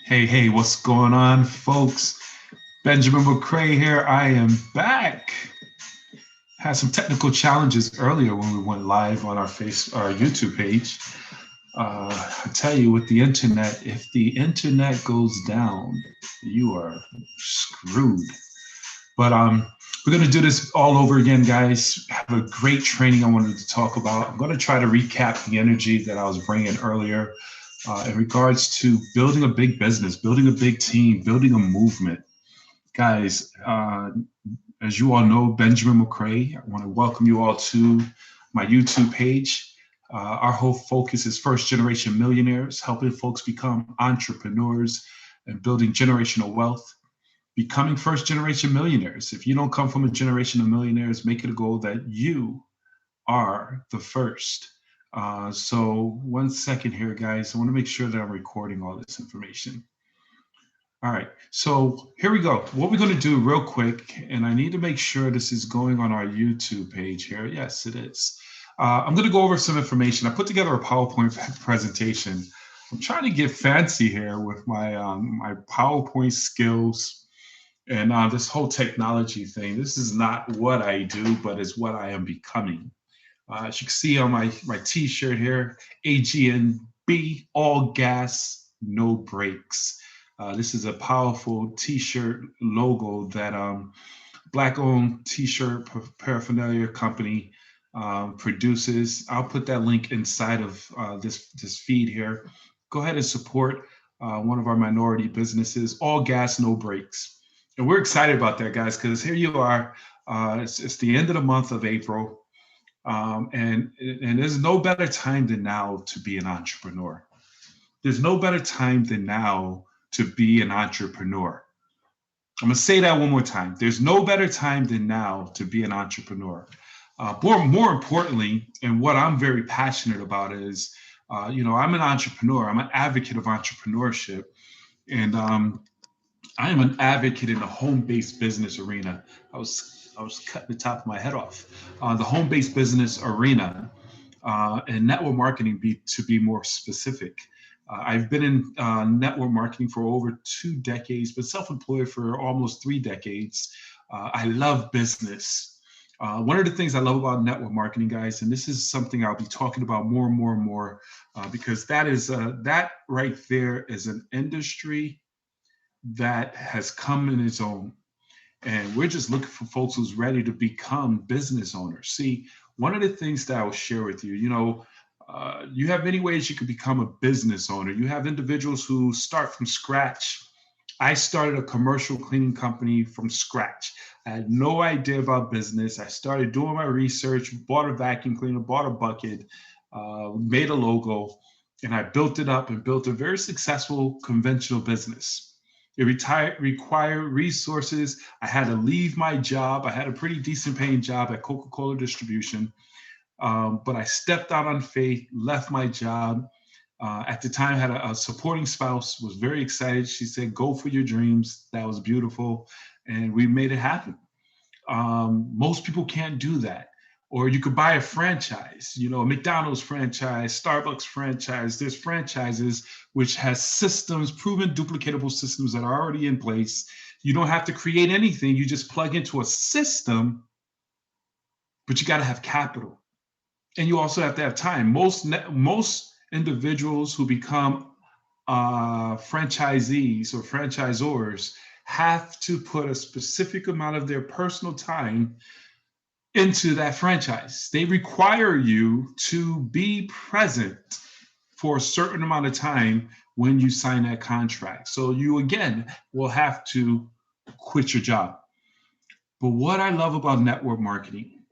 Hey, what's going on, folks? Benjamin McCrae here. I am back. Had some technical challenges earlier when we went live on our YouTube page. I tell you, with the internet, if the internet goes down, you are screwed. But we're gonna do this all over again, guys. Have a great training I wanted to talk about. I'm gonna try to recap the energy that I was bringing earlier in regards to building a big business, building a big team, building a movement. Guys, as you all know, Benjamin McCrae, I want to welcome you all to my YouTube page. Our whole focus is first generation millionaires, helping folks become entrepreneurs and building generational wealth, becoming first generation millionaires. If you don't come from a generation of millionaires, make it a goal that you are the first. So, 1 second here, guys. I want to make sure that I'm recording all this information. All right, so here we go. What we're going to do real quick, and I need to make sure this is going on our YouTube page here. Yes, it is. I'm going to go over some information. I put together a PowerPoint presentation. I'm trying to get fancy here with my PowerPoint skills and this whole technology thing. This is not what I do, but it's what I am becoming. As you can see on my T-shirt here, AGNB, all gas, no brakes. This is a powerful T-shirt logo that Black-owned T-shirt paraphernalia company produces. I'll put that link inside of this feed here. Go ahead and support one of our minority businesses, all gas, no brakes. And we're excited about that, guys, because here you are. It's the end of the month of April. And there's no better time than now to be an entrepreneur. There's no better time than now to be an entrepreneur. I'm going to say that one more time. There's no better time than now to be an entrepreneur. More importantly, and what I'm very passionate about is, I'm an entrepreneur. I'm an advocate of entrepreneurship. And I am an advocate in the home-based business arena. I was cutting the top of my head off. The home-based business arena and network marketing, to be more specific. I've been in network marketing for over 2 decades, but self-employed for almost 3 decades. I love business. One of the things I love about network marketing, guys, and this is something I'll be talking about more and more and more, because that right there is an industry that has come in its own. And we're just looking for folks who's ready to become business owners. See, one of the things that I will share with you, you have many ways you can become a business owner. You have individuals who start from scratch. I started a commercial cleaning company from scratch. I had no idea about business. I started doing my research, bought a vacuum cleaner, bought a bucket, made a logo, and I built it up and built a very successful conventional business. It required resources. I had to leave my job. I had a pretty decent paying job at Coca-Cola Distribution. But I stepped out on faith, left my job. At the time, I had a supporting spouse, was very excited. She said, go for your dreams. That was beautiful. And we made it happen. Most people can't do that. Or you could buy a franchise, a McDonald's franchise, Starbucks franchise. There's franchises which has systems, proven duplicatable systems that are already in place. You don't have to create anything. You just plug into a system, but you got to have capital. And you also have to have time. Most individuals who become franchisees or franchisors have to put a specific amount of their personal time into that franchise. They require you to be present for a certain amount of time when you sign that contract. So you, again, will have to quit your job. But what I love about network marketing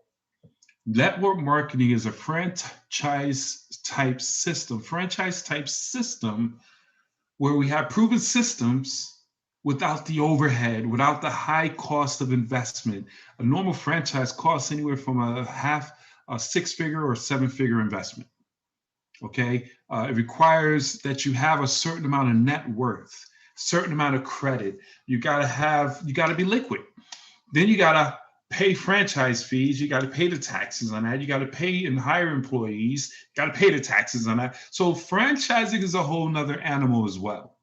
is a franchise type system where we have proven systems without the overhead, without the high cost of investment. A normal franchise costs anywhere from a 6-figure or 7-figure investment. Okay, it requires that you have a certain amount of net worth, certain amount of credit. You got to be liquid. Then you got to pay franchise fees. You got to pay the taxes on that. You got to pay and hire employees. You got to pay the taxes on that. So franchising is a whole nother animal as well.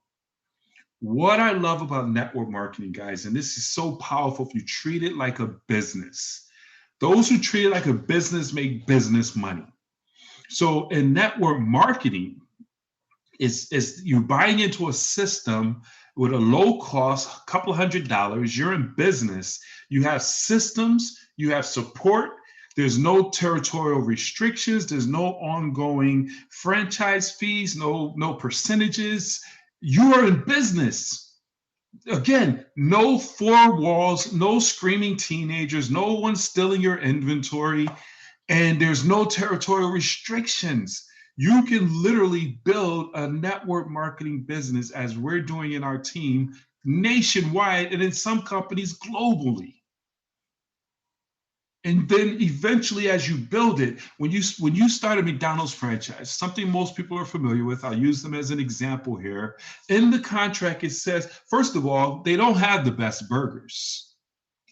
What I love about network marketing, guys, and this is so powerful if you treat it like a business. Those who treat it like a business make business money. So in network marketing, is you buying into a system with a low cost, a couple $100. You're in business. You have systems. You have support. There's no territorial restrictions. There's no ongoing franchise fees. No percentages. You are in business. Again, no four walls, no screaming teenagers, no one stealing your inventory, and there's no territorial restrictions. You can literally build a network marketing business as we're doing in our team nationwide and in some companies globally. And then eventually, as you build it, when you start a McDonald's franchise, something most people are familiar with, I'll use them as an example here. In the contract, it says, first of all, they don't have the best burgers.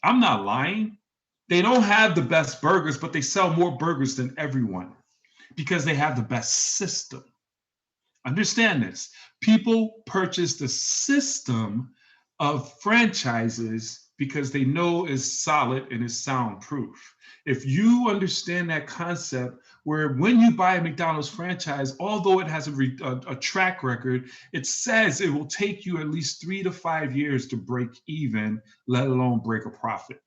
I'm not lying. They don't have the best burgers, but they sell more burgers than everyone because they have the best system. Understand this. People purchase the system of franchises because they know it's solid and it's soundproof. If you understand that concept, where when you buy a McDonald's franchise, although it has a track record, it says it will take you at least 3 to 5 years to break even, let alone break a profit.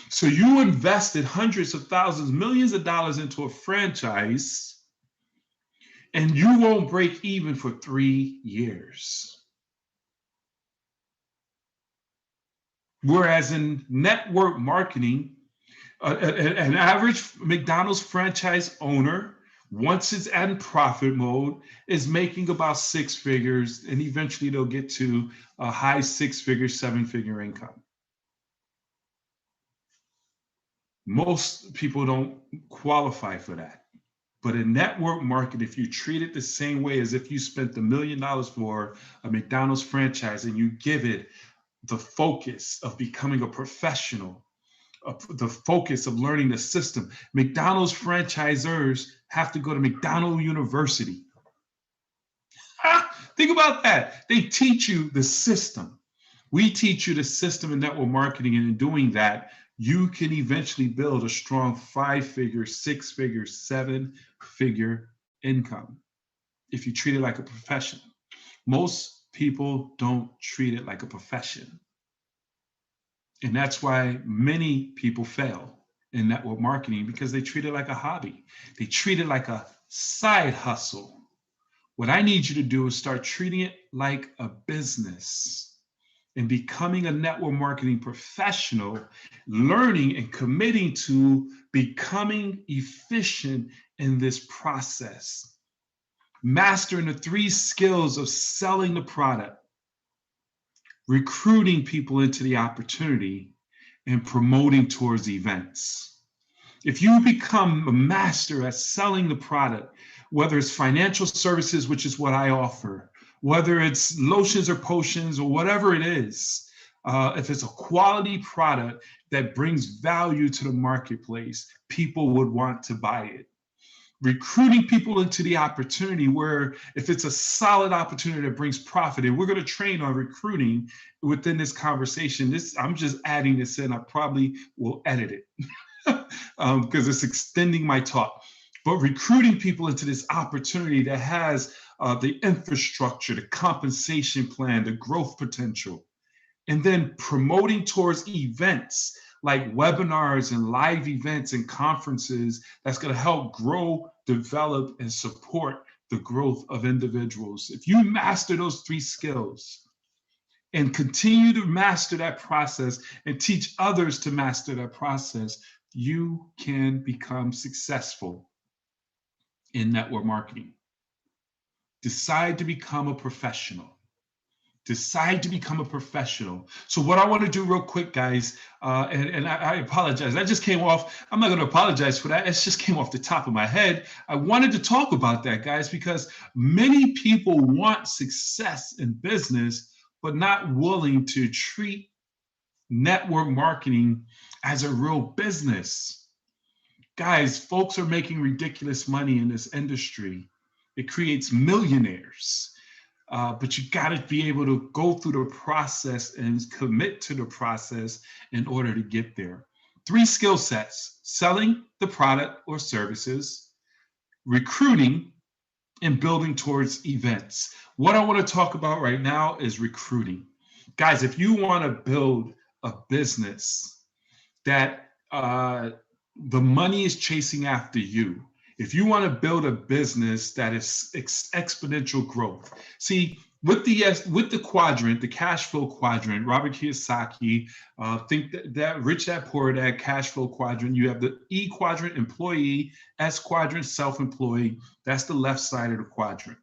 So you invested hundreds of thousands, millions of dollars into a franchise, and you won't break even for 3 years. Whereas in network marketing, an average McDonald's franchise owner, once it's in profit mode, is making about 6 figures, and eventually they'll get to a high 6-figure, 7-figure income. Most people don't qualify for that. But in network market, if you treat it the same way as if you spent $1 million for a McDonald's franchise and you give it the focus of becoming a professional, the focus of learning the system, McDonald's franchisors have to go to McDonald's University. Think about that. They teach you the system. We teach you the system in network marketing, and in doing that, you can eventually build a strong 5-figure, 6-figure, 7-figure income if you treat it like a profession. Most people don't treat it like a profession. And that's why many people fail in network marketing, because they treat it like a hobby. They treat it like a side hustle. What I need you to do is start treating it like a business and becoming a network marketing professional, learning and committing to becoming efficient in this process. Mastering the 3 skills of selling the product, recruiting people into the opportunity, and promoting towards events. If you become a master at selling the product, whether it's financial services, which is what I offer, whether it's lotions or potions or whatever it is, if it's a quality product that brings value to the marketplace, people would want to buy it. Recruiting people into the opportunity, where if it's a solid opportunity that brings profit, and we're going to train on recruiting within this conversation. I'm just adding this in. I probably will edit it because it's extending my talk. But recruiting people into this opportunity that has the infrastructure, the compensation plan, the growth potential, and then promoting towards events like webinars and live events and conferences that's going to help grow, develop, and support the growth of individuals. If you master those 3 skills and continue to master that process and teach others to master that process, you can become successful in network marketing. Decide to become a professional. Decide to become a professional. So what I want to do real quick, guys, and I apologize. That just came off. I'm not going to apologize for that. It just came off the top of my head. I wanted to talk about that, guys, because many people want success in business, but not willing to treat network marketing as a real business. Guys, folks are making ridiculous money in this industry. It creates millionaires. but you got to be able to go through the process and commit to the process in order to get there. 3 skill sets: selling the product or services, recruiting, and building towards events. What I want to talk about right now is recruiting. Guys, if you want to build a business that the money is chasing after you, if you want to build a business that is exponential growth, see, with the quadrant, the cash flow quadrant, Robert Kiyosaki, think that rich dad poor dad cash flow quadrant. You have the E quadrant, employee; S quadrant, self-employed. That's the left side of the quadrant.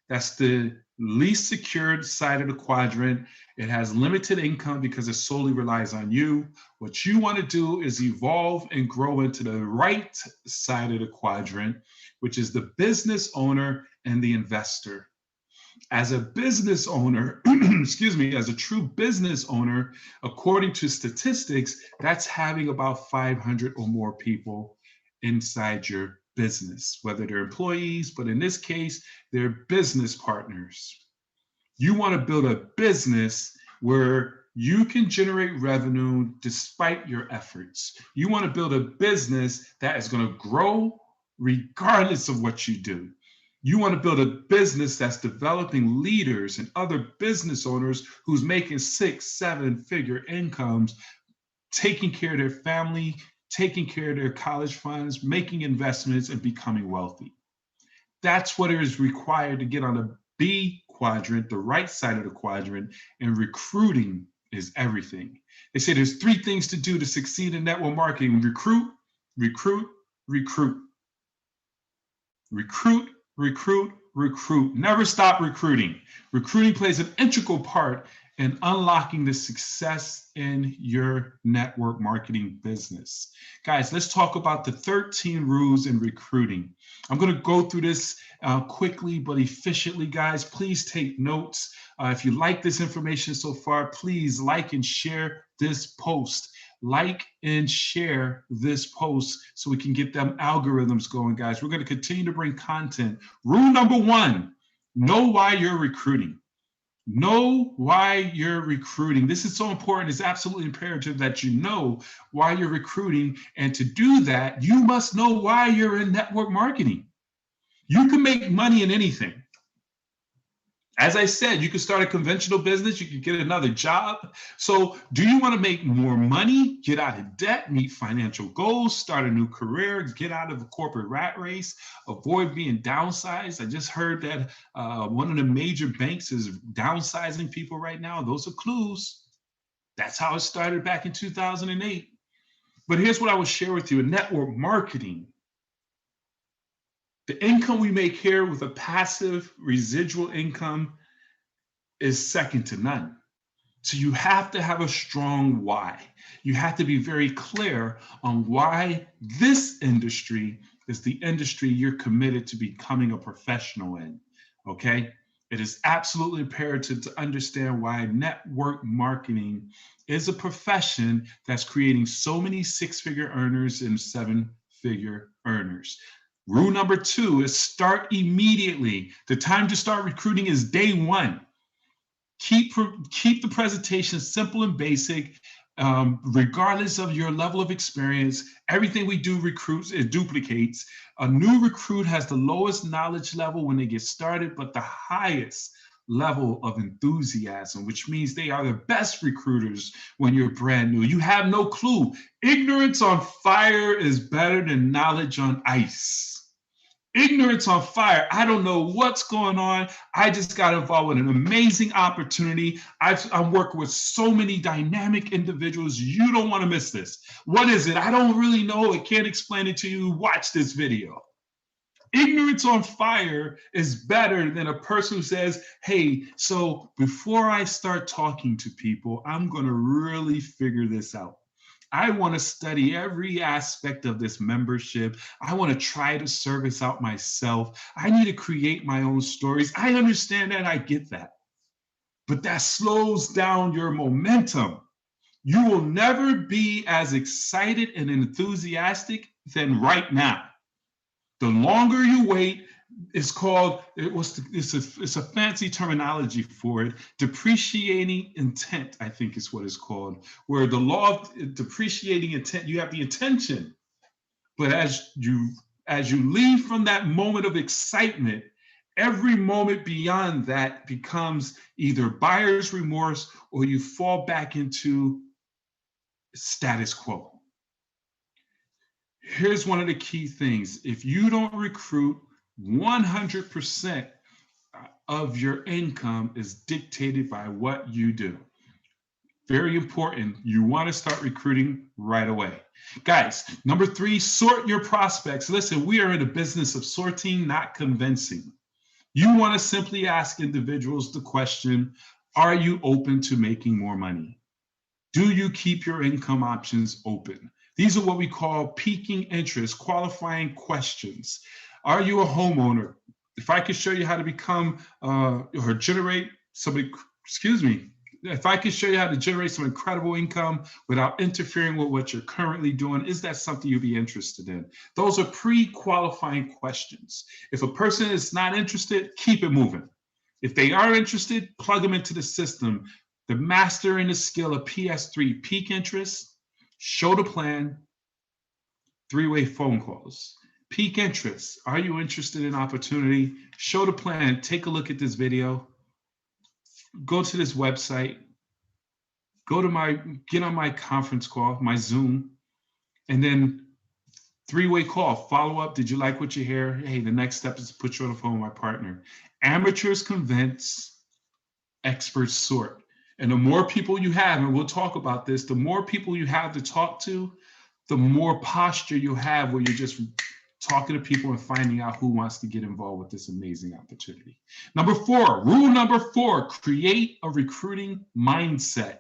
That's the least secured side of the quadrant. It has limited income because it solely relies on you. What you want to do is evolve and grow into the right side of the quadrant, which is the business owner and the investor. As a business owner, excuse me, as a true business owner, according to statistics, that's having about 500 or more people inside your business, whether they're employees, but in this case, they're business partners. You want to build a business where you can generate revenue despite your efforts. You want to build a business that is going to grow regardless of what you do. You want to build a business that's developing leaders and other business owners who's making 6, 7-figure incomes, taking care of their family, taking care of their college funds, making investments, and becoming wealthy. That's what is required to get on the B quadrant, the right side of the quadrant, and recruiting is everything. They say there's 3 things to do to succeed in network marketing: recruit, recruit, recruit. Recruit, recruit, recruit. Never stop recruiting. Recruiting plays an integral part in unlocking the success in your network marketing business. Guys, let's talk about the 13 rules in recruiting. I'm going to go through this quickly but efficiently, guys. Please take notes. If you like this information so far, please like and share this post. Like and share this post so we can get them algorithms going, guys. We're going to continue to bring content. Rule number 1, know why you're recruiting. Know why you're recruiting. This is so important. It's absolutely imperative that you know why you're recruiting. And to do that, you must know why you're in network marketing. You can make money in anything. As I said, you can start a conventional business, you can get another job. So do you want to make more money, get out of debt, meet financial goals, start a new career, get out of a corporate rat race, avoid being downsized? I just heard that one of the major banks is downsizing people right now. Those are clues. That's how it started back in 2008. But here's what I will share with you: in network marketing, the income we make here with a passive residual income is second to none. So you have to have a strong why. You have to be very clear on why this industry is the industry you're committed to becoming a professional in, okay? It is absolutely imperative to understand why network marketing is a profession that's creating so many 6-figure earners and 7-figure earners. Rule number 2 is start immediately. The time to start recruiting is day 1. Keep the presentation simple and basic, regardless of your level of experience. Everything we do recruits, it duplicates. A new recruit has the lowest knowledge level when they get started, but the highest level of enthusiasm, which means they are the best recruiters when you're brand new. You have no clue. Ignorance on fire is better than knowledge on ice. Ignorance on fire. I don't know what's going on. I just got involved with an amazing opportunity. I'm working with so many dynamic individuals. You don't want to miss this. What is it? I don't really know. I can't explain it to you. Watch this video. Ignorance on fire is better than a person who says, hey, so before I start talking to people, I'm going to really figure this out. I want to study every aspect of this membership. I want to try to service out myself. I need to create my own stories. I understand that. I get that. But that slows down your momentum. You will never be as excited and enthusiastic than right now. The longer you wait, It's called, it's a fancy terminology for it. Depreciating intent, I think is what it's called, where the law of depreciating intent, you have the intention, but as you leave from that moment of excitement, every moment beyond that becomes either buyer's remorse or you fall back into status quo. Here's one of the key things. If you don't recruit, 100% of your income is dictated by what you do. Very important. You want to start recruiting right away. Guys, number 3, sort your prospects. Listen, we are in the business of sorting, not convincing. You want to simply ask individuals the question, are you open to making more money? Do you keep your income options open? These are what we call piquing interest, qualifying questions. Are you a homeowner? If I could show you how to become or generate somebody, if I could show you how to generate some incredible income without interfering with what you're currently doing, is that something you'd be interested in? Those are pre-qualifying questions. If a person is not interested, keep it moving. If they are interested, plug them into the system. The master in the skill of PS3, peak interest, show the plan, 3-way phone calls. Peak interest, are you interested in opportunity? Show the plan, take a look at this video, go to this website, get on my conference call, my Zoom, and then 3-way call, follow up. Did you like what you hear? Hey, the next step is to put you on the phone with my partner. Amateurs convince, experts sort. And the more people you have, and we'll talk about this, the more people you have to talk to, the more posture you have where you're just talking to people and finding out who wants to get involved with this amazing opportunity. Rule number 4, create a recruiting mindset.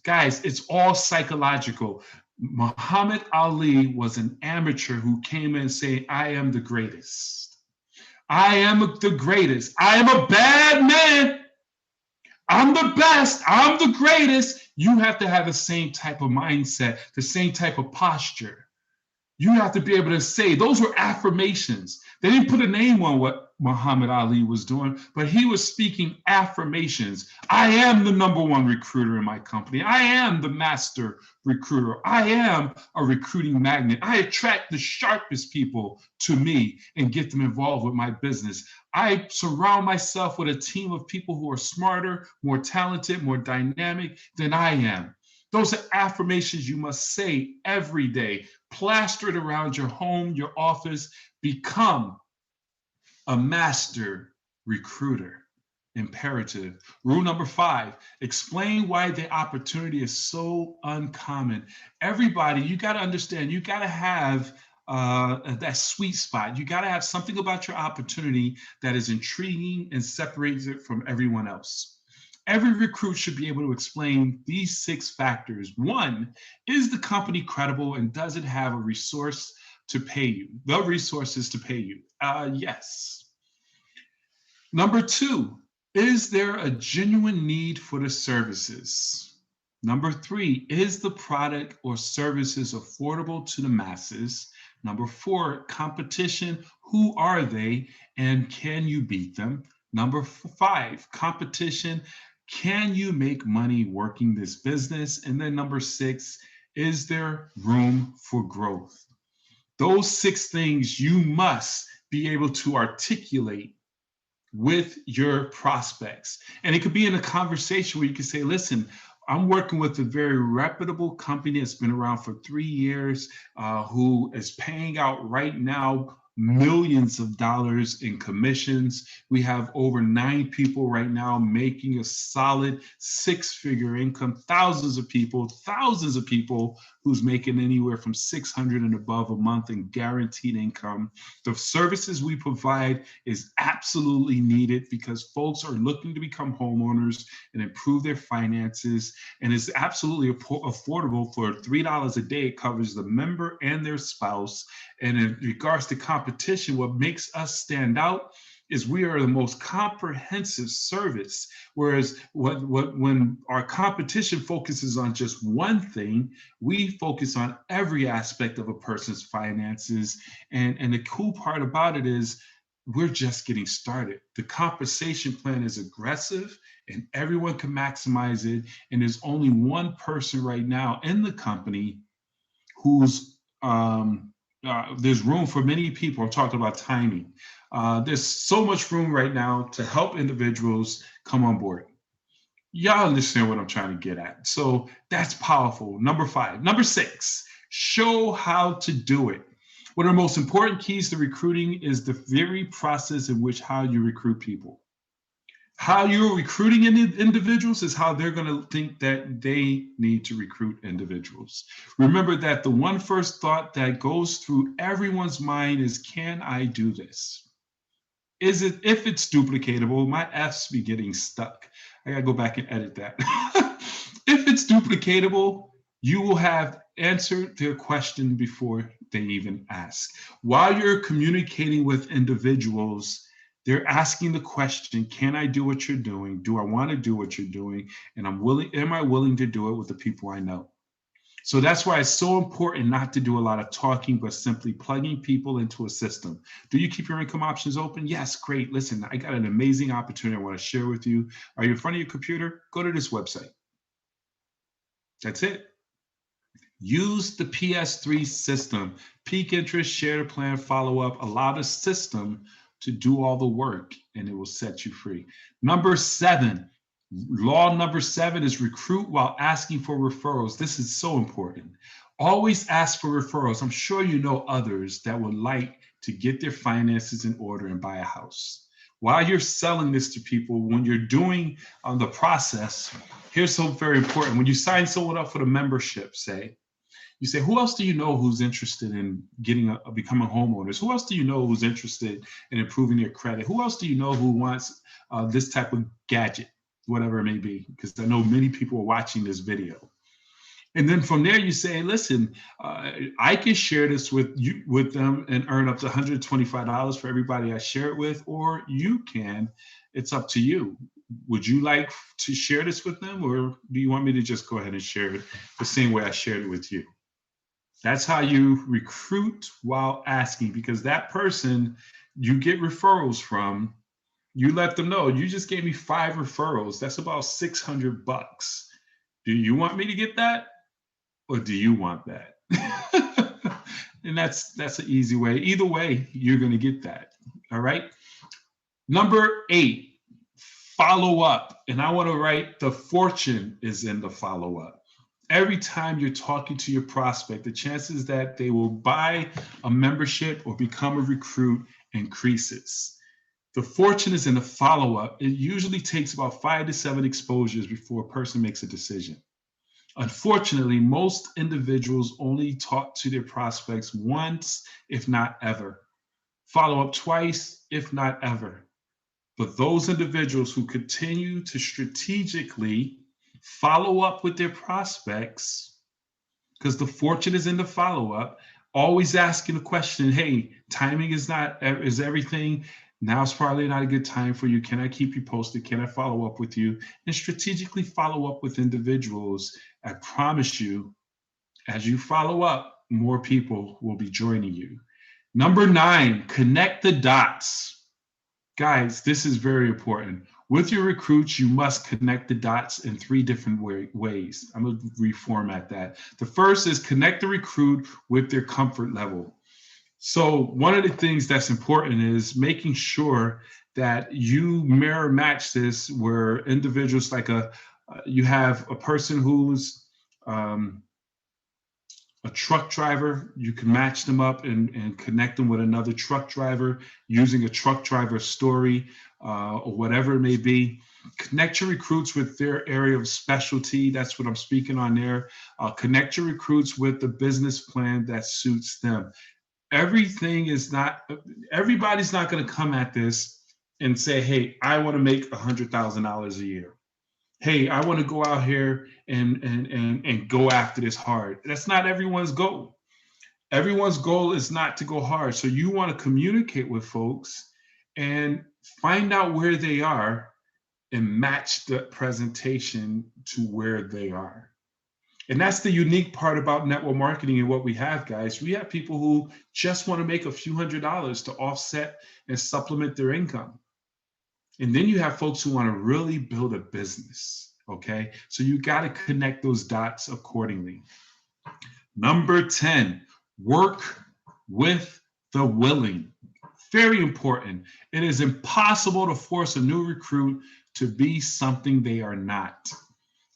Guys, it's all psychological. Muhammad Ali was an amateur who came in saying, I am the greatest. I am the greatest. I am a bad man. I'm the best. I'm the greatest. You have to have the same type of mindset, the same type of posture. You have to be able to say, those were affirmations. They didn't put a name on what Muhammad Ali was doing, but he was speaking affirmations. I am the number 1 recruiter in my company. I am the master recruiter. I am a recruiting magnet. I attract the sharpest people to me and get them involved with my business. I surround myself with a team of people who are smarter, more talented, more dynamic than I am. Those are affirmations you must say every day. Plaster it around your home, your office. Become a master recruiter. Imperative. Rule number 5, explain why the opportunity is so uncommon. Everybody, you got to understand, you got to have that sweet spot. You got to have something about your opportunity that is intriguing and separates it from everyone else. Every recruit should be able to explain these 6 factors. 1, is the company credible and does it have a resource to pay you? The resources to pay you? Yes. Number 2, is there a genuine need for the services? Number 3, is the product or services affordable to the masses? Number 4, competition, who are they and can you beat them? Number 5, competition, can you make money working this business? And then number 6, is there room for growth? Those 6 things you must be able to articulate with your prospects. And it could be in a conversation where you can say, listen, I'm working with a very reputable company that's been around for 3 years, who is paying out right now millions of dollars in commissions. We have over 9 people right now making a solid 6-figure income, thousands of people who's making anywhere from $600 and above a month in guaranteed income. The services we provide is absolutely needed because folks are looking to become homeowners and improve their finances, and it's absolutely affordable. For $3 a day. It covers the member and their spouse. And in regards to competition, what makes us stand out is we are the most comprehensive service. Whereas when our competition focuses on just one thing, we focus on every aspect of a person's finances. And the cool part about it is we're just getting started. The compensation plan is aggressive and everyone can maximize it. And there's only one person right now in the company who's there's room for many people. I'm talking about timing. There's so much room right now to help individuals come on board. Y'all understand what I'm trying to get at. So that's powerful. Number 5. Number 6, show how to do it. One of the most important keys to recruiting is the very process in which how you recruit people. How you're recruiting individuals is how they're going to think that they need to recruit individuals. Remember that the one first thought that goes through everyone's mind is, can I do this? Is it, if it's duplicatable, my F's be getting stuck. I gotta go back and edit that. If it's duplicatable, you will have answered their question before they even ask. While you're communicating with individuals, they're asking the question, can I do what you're doing? Do I want to do what you're doing? And am I willing to do it with the people I know? So that's why it's so important not to do a lot of talking, but simply plugging people into a system. Do you keep your income options open? Yes, great. Listen, I got an amazing opportunity I want to share with you. Are you in front of your computer? Go to this website. That's it. Use the PS3 system, peak interest, share the plan, follow up. Allow the system to do all the work and it will set you free. Number 7, law number 7 is recruit while asking for referrals. This is so important. Always ask for referrals. I'm sure you know others that would like to get their finances in order and buy a house. While you're selling this to people, when you're doing the process, here's something very important. When you sign someone up for the membership, you say, who else do you know who's interested in becoming homeowners? Who else do you know who's interested in improving their credit? Who else do you know who wants this type of gadget, whatever it may be? Because I know many people are watching this video. And then from there, you say, listen, I can share this with them and earn up to $125 for everybody I share it with, or you can. It's up to you. Would you like to share this with them, or do you want me to just go ahead and share it the same way I shared it with you? That's how you recruit while asking, because that person you get referrals from, you let them know, you just gave me 5 referrals. That's about $600. Do you want me to get that? Or do you want that? And that's an easy way. Either way, you're going to get that. All right. Number 8, follow up. And I want to write, the fortune is in the follow up. Every time you're talking to your prospect, the chances that they will buy a membership or become a recruit increases. The fortune is in the follow-up. It usually takes about 5 to 7 exposures before a person makes a decision. Unfortunately, most individuals only talk to their prospects once, if not ever. Follow up twice, if not ever. But those individuals who continue to strategically follow up with their prospects, because the fortune is in the follow-up, always asking the question, hey, timing is everything. Now's probably not a good time for you. Can I keep you posted? Can I follow up with you? And strategically follow up with individuals. I promise you, as you follow up, more people will be joining you. Number 9, connect the dots. Guys, this is very important. With your recruits, you must connect the dots in 3 different ways. I'm going to reformat that. The first is connect the recruit with their comfort level. So one of the things that's important is making sure that you mirror match this, where individuals you have a person who's a truck driver, you can match them up and connect them with another truck driver using a truck driver story or whatever it may be. Connect your recruits with their area of specialty. That's what I'm speaking on there. Connect your recruits with the business plan that suits them. Everybody's not going to come at this and say, hey, I want to make $100,000 a year. Hey, I want to go out here and go after this hard. That's not everyone's goal. Everyone's goal is not to go hard. So you want to communicate with folks and find out where they are and match the presentation to where they are. And that's the unique part about network marketing and what we have, guys. We have people who just want to make a few $100s to offset and supplement their income. And then you have folks who want to really build a business. Okay. So you got to connect those dots accordingly. Number 10, work with the willing. Very important. It is impossible to force a new recruit to be something they are not.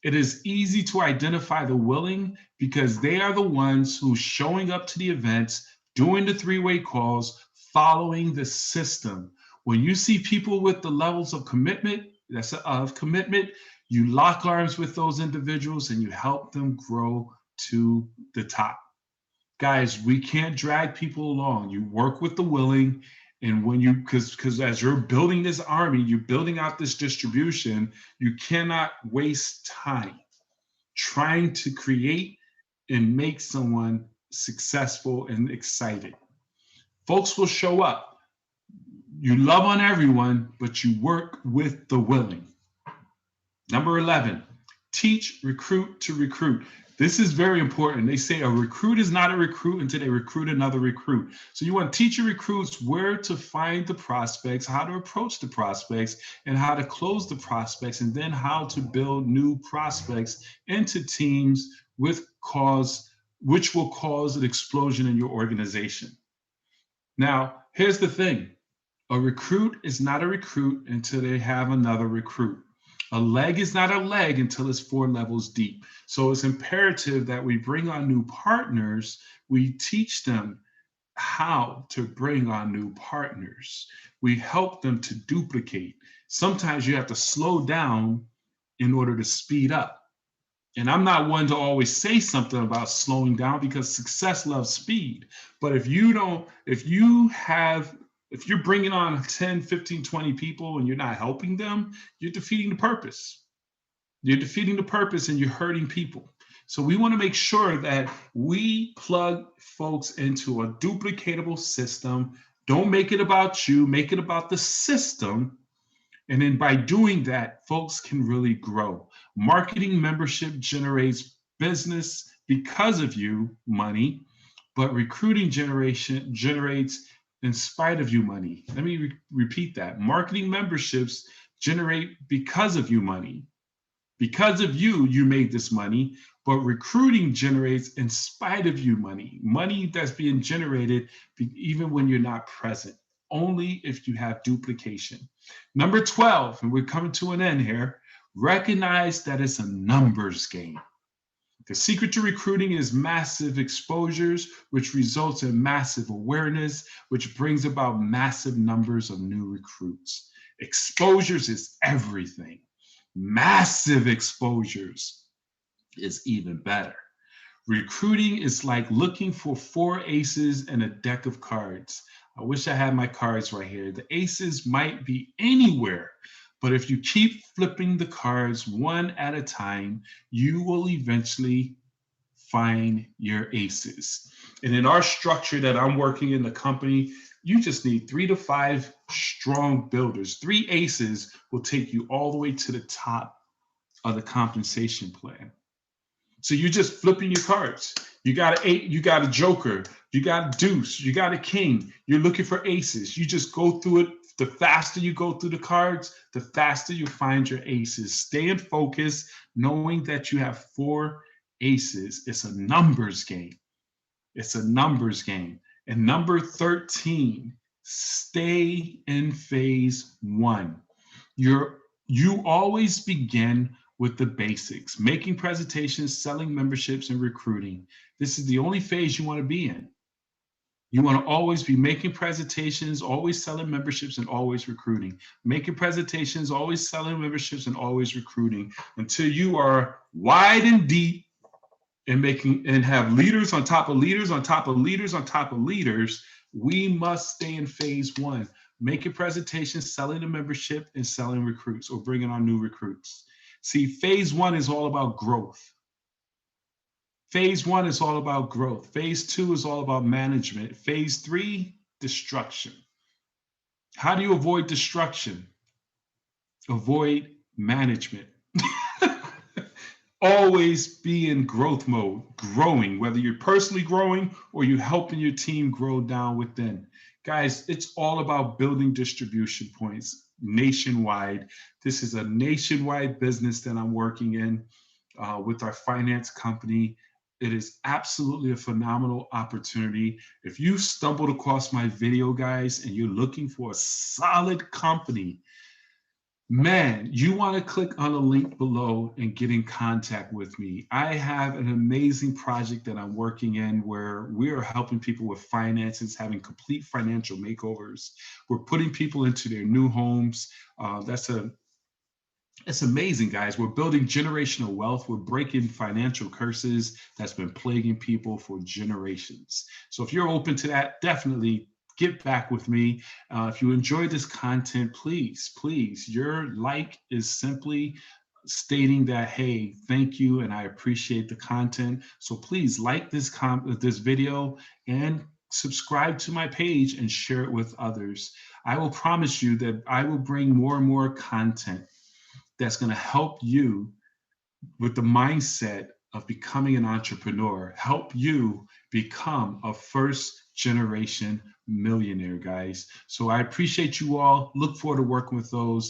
It is easy to identify the willing because they are the ones who showing up to the events, doing the three-way calls, following the system. When you see people with the levels of commitment, you lock arms with those individuals and you help them grow to the top. Guys, we can't drag people along. You work with the willing, and when you because as you're building this army, you're building out this distribution, you cannot waste time trying to create and make someone successful and excited. Folks will show up. You love on everyone, but you work with the willing. Number 11, teach recruit to recruit. This is very important. They say a recruit is not a recruit until they recruit another recruit. So you want to teach your recruits where to find the prospects, how to approach the prospects, and how to close the prospects, and then how to build new prospects into teams which will cause an explosion in your organization. Now, here's the thing. A recruit is not a recruit until they have another recruit. A leg is not a leg until it's 4 levels deep. So it's imperative that we bring on new partners. We teach them how to bring on new partners. We help them to duplicate. Sometimes you have to slow down in order to speed up. And I'm not one to always say something about slowing down because success loves speed. But if you're bringing on 10, 15, 20 people and you're not helping them, you're defeating the purpose. You're defeating the purpose and you're hurting people. So we want to make sure that we plug folks into a duplicatable system. Don't make it about you, make it about the system. And then by doing that, folks can really grow. Marketing membership generates business because of you, money, but recruiting generation generates in spite of you money. Let me repeat that. Marketing memberships generate because of you money. Because of you, you made this money, but recruiting generates in spite of you money. Money that's being generated even when you're not present, only if you have duplication. Number 12, and we're coming to an end here, recognize that it's a numbers game. The secret to recruiting is massive exposures, which results in massive awareness, which brings about massive numbers of new recruits. Exposures is everything. Massive exposures is even better. Recruiting is like looking for 4 aces and a deck of cards. I wish I had my cards right here. The aces might be anywhere, but if you keep flipping the cards one at a time, you will eventually find your aces. And in our structure that I'm working in the company, you just need 3 to 5 strong builders. 3 aces will take you all the way to the top of the compensation plan. So you're just flipping your cards. You got an 8, you got a joker, you got a deuce, you got a king. You're looking for aces. You just go through it. The faster you go through the cards, the faster you find your aces. Stay in focus, knowing that you have 4 aces. It's a numbers game. It's a numbers game. And number 13, stay in phase 1. You always begin with the basics, making presentations, selling memberships, and recruiting. This is the only phase you want to be in. You want to always be making presentations, always selling memberships, and always recruiting. Making presentations, always selling memberships, and always recruiting until you are wide and deep and have leaders on top of leaders on top of leaders on top of leaders. We must stay in phase 1, making presentations, selling the membership, and selling recruits or bringing on new recruits. See, phase 1 is all about growth. Phase 1 is all about growth. Phase 2 is all about management. Phase 3, destruction. How do you avoid destruction? Avoid management. Always be in growth mode, growing, whether you're personally growing or you're helping your team grow down within. Guys, it's all about building distribution points nationwide. This is a nationwide business that I'm working in with our finance company. It is absolutely a phenomenal opportunity. If you stumbled across my video, guys, and you're looking for a solid company, man, you want to click on the link below and get in contact with me. I have an amazing project that I'm working in where we are helping people with finances, having complete financial makeovers. We're putting people into their new homes. It's amazing, guys. We're building generational wealth. We're breaking financial curses that's been plaguing people for generations. So if you're open to that, definitely get back with me. If you enjoy this content, please, your like is simply stating that, hey, thank you, and I appreciate the content. So please like this video and subscribe to my page and share it with others. I will promise you that I will bring more and more content that's going to help you with the mindset of becoming an entrepreneur, help you become a first generation millionaire, guys. So I appreciate you all. Look forward to working with those.